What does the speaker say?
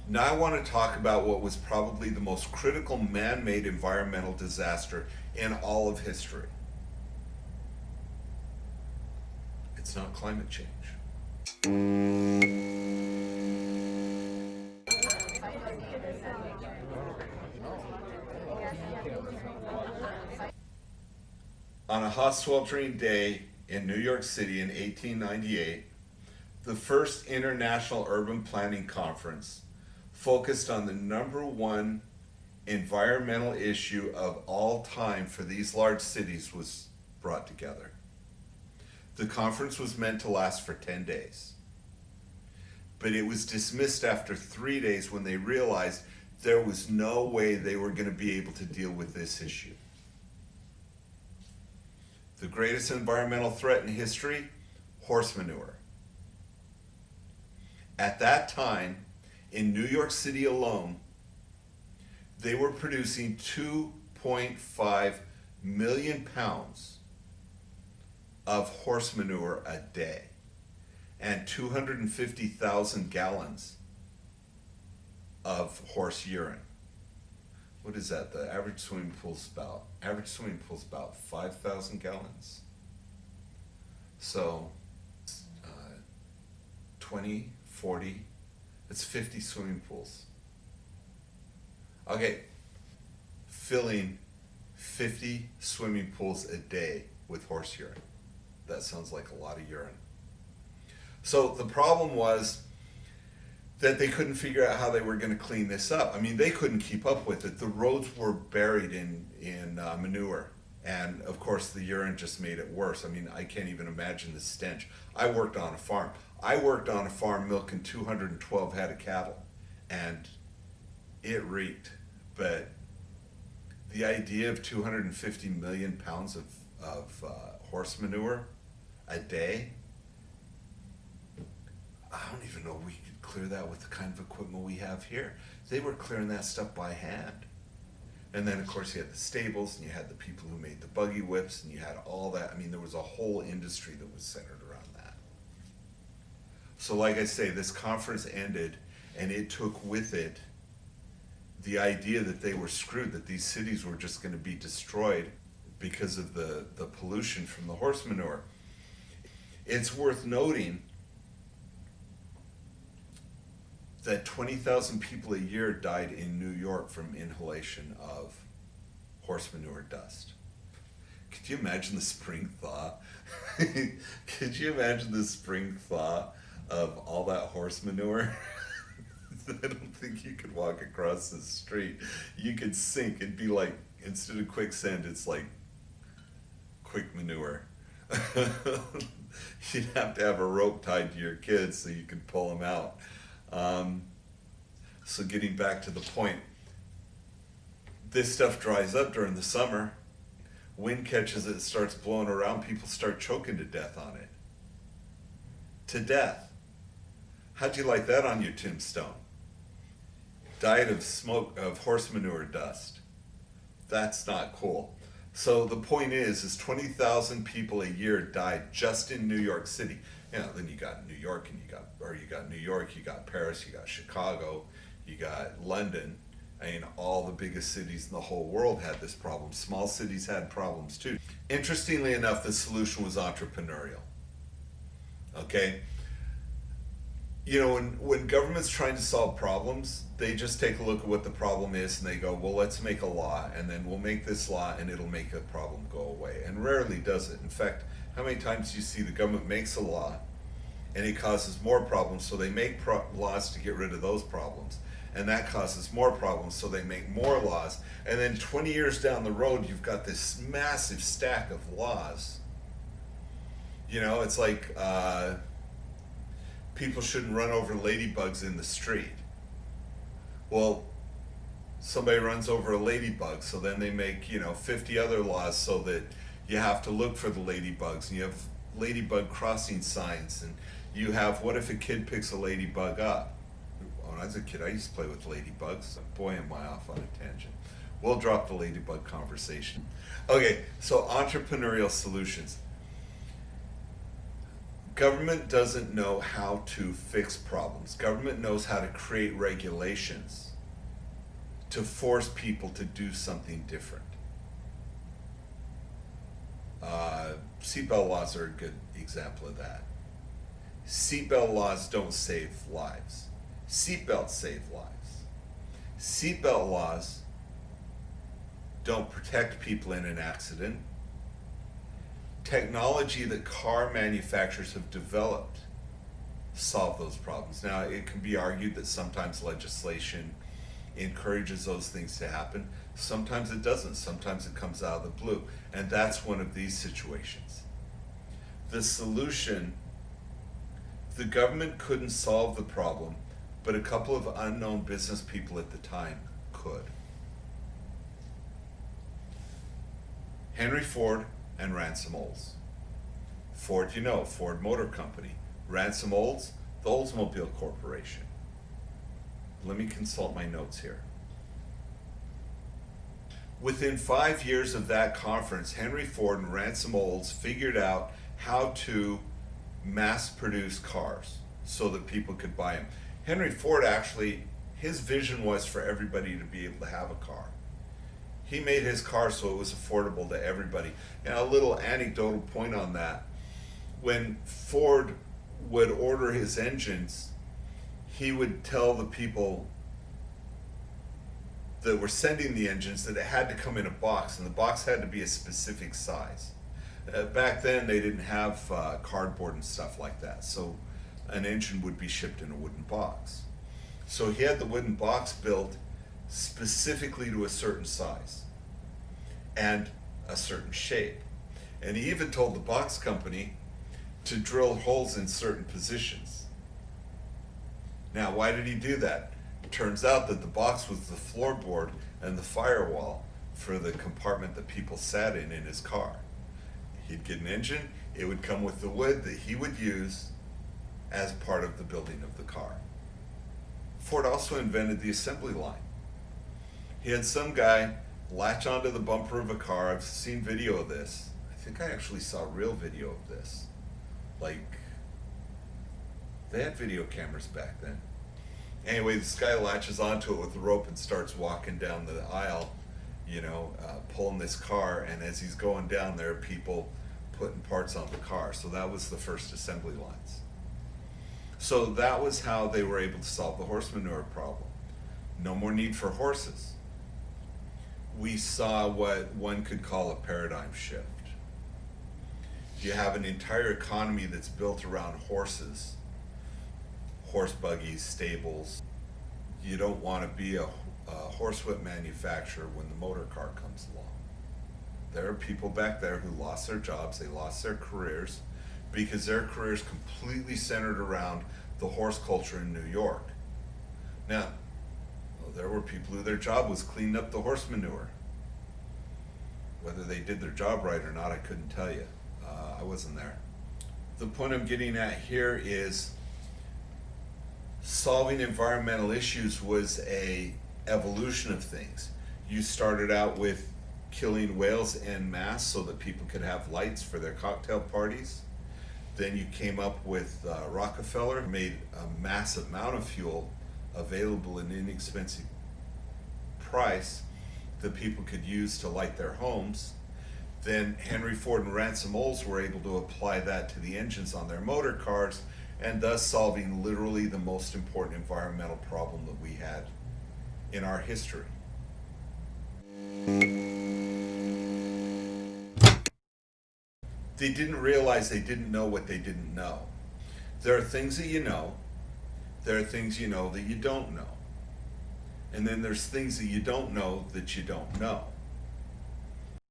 Now I want to talk about what was probably the most critical man-made environmental disaster in all of history. It's not climate change. On a hot sweltering day in New York City in 1898, the first International Urban Planning Conference focused on the number one environmental issue of all time for these large cities was brought together. The conference was meant to last for 10 days, but it was dismissed after 3 days when they realized there was no way they were going to be able to deal with this issue. The greatest environmental threat in history, horse manure. At that time, in New York City alone, they were producing 2.5 million pounds of horse manure a day and 250,000 gallons of horse urine. What is that? The average swimming pool's about 5,000 gallons. So 20, 40, it's 50 swimming pools. Okay, filling 50 swimming pools a day with horse urine. That sounds like a lot of urine. So the problem was that they couldn't figure out how they were going to clean this up. I mean, they couldn't keep up with it. The roads were buried in manure. And of course, the urine just made it worse. I mean, I can't even imagine the stench. I worked on a farm. I worked on a farm milking 212 head of cattle, and it reeked. But the idea of 250 million pounds of horse manure a day, I don't even know we could clear that with the kind of equipment we have here. They were clearing that stuff by hand. And then, of course, you had the stables, and you had the people who made the buggy whips, and you had all that. I mean, there was a whole industry that was centered around that. So like I say, this conference ended, and it took with it the idea that they were screwed, that these cities were just going to be destroyed because of the pollution from the horse manure. It's worth noting that 20,000 people a year died in New York from inhalation of horse manure dust. Could you imagine the spring thaw? Could you imagine the spring thaw of all that horse manure? I don't think you could walk across the street. You could sink. It'd be like, instead of quicksand, it's like quick manure. You'd have to have a rope tied to your kids so you could pull them out. So getting back to the point, this stuff dries up during the summer. Wind catches it, starts blowing around, people start choking to death on it. To death. How'd you like that on your tombstone? Died of smoke, of horse manure dust. That's not cool. So the point is 20,000 people a year died just in New York City. You know, then you got New York, and you got New York, you got Paris, you got Chicago, you got London. I mean, all the biggest cities in the whole world had this problem. Small cities had problems too. Interestingly enough, the solution was entrepreneurial. Okay? You know, when government's trying to solve problems, they just take a look at what the problem is and they go, well, let's make a law, and then we'll make this law and it'll make the problem go away. And rarely does it. In fact, how many times do you see the government makes a law and it causes more problems, so they make laws to get rid of those problems, and that causes more problems, so they make more laws, and then 20 years down the road you've got this massive stack of laws. You know, it's like people shouldn't run over ladybugs in the street. Well, somebody runs over a ladybug, so then they make, 50 other laws so that you have to look for the ladybugs, and you have ladybug crossing signs, and you have, what if a kid picks a ladybug up? When I was a kid, I used to play with ladybugs. Boy, am I off on a tangent. We'll drop the ladybug conversation. Okay, so entrepreneurial solutions. Government doesn't know how to fix problems. Government knows how to create regulations to force people to do something different. Seatbelt laws are a good example of that. Seatbelt laws don't save lives. Seatbelts save lives. Seatbelt laws don't protect people in an accident. Technology that car manufacturers have developed solve those problems. Now, it can be argued that sometimes legislation encourages those things to happen. Sometimes it doesn't. Sometimes it comes out of the blue. And that's one of these situations. The solution, the government couldn't solve the problem, but a couple of unknown business people at the time could. Henry Ford and Ransom Olds. Ford, Ford Motor Company. Ransom Olds, the Oldsmobile Corporation. Let me consult my notes here. Within 5 years of that conference, Henry Ford and Ransom Olds figured out how to mass produce cars so that people could buy them. Henry Ford actually, his vision was for everybody to be able to have a car. He made his car so it was affordable to everybody. And a little anecdotal point on that, when Ford would order his engines, he would tell the people that were sending the engines that it had to come in a box, and the box had to be a specific size. Back then they didn't have cardboard and stuff like that, so an engine would be shipped in a wooden box. So he had the wooden box built specifically to a certain size and a certain shape. And he even told the box company to drill holes in certain positions. Now, why did he do that? It turns out that the box was the floorboard and the firewall for the compartment that people sat in his car. He'd get an engine, it would come with the wood that he would use as part of the building of the car. Ford also invented the assembly line. He had some guy latch onto the bumper of a car. I've seen video of this. I think I actually saw real video of this. They had video cameras back then. Anyway, this guy latches onto it with a rope and starts walking down the aisle, pulling this car, and as he's going down there, people putting parts on the car. So that was the first assembly lines. So that was how they were able to solve the horse manure problem. No more need for horses. We saw what one could call a paradigm shift. You have an entire economy that's built around horses, horse buggies, stables. You don't want to be a horsewhip manufacturer when the motor car comes along. There are people back there who lost their jobs, they lost their careers, because their careers completely centered around the horse culture in New York. Now, there were people who their job was cleaning up the horse manure. Whether they did their job right or not, I couldn't tell you. I wasn't there. The point I'm getting at here is solving environmental issues was a evolution of things. You started out with killing whales en masse so that people could have lights for their cocktail parties. Then you came up with Rockefeller, made a massive amount of fuel available at an inexpensive price that people could use to light their homes. Then Henry Ford and Ransom Olds were able to apply that to the engines on their motor cars, and thus solving literally the most important environmental problem that we had in our history. They didn't realize they didn't know what they didn't know. There are things that you know, there are things you know that you don't know. And then there's things that you don't know that you don't know.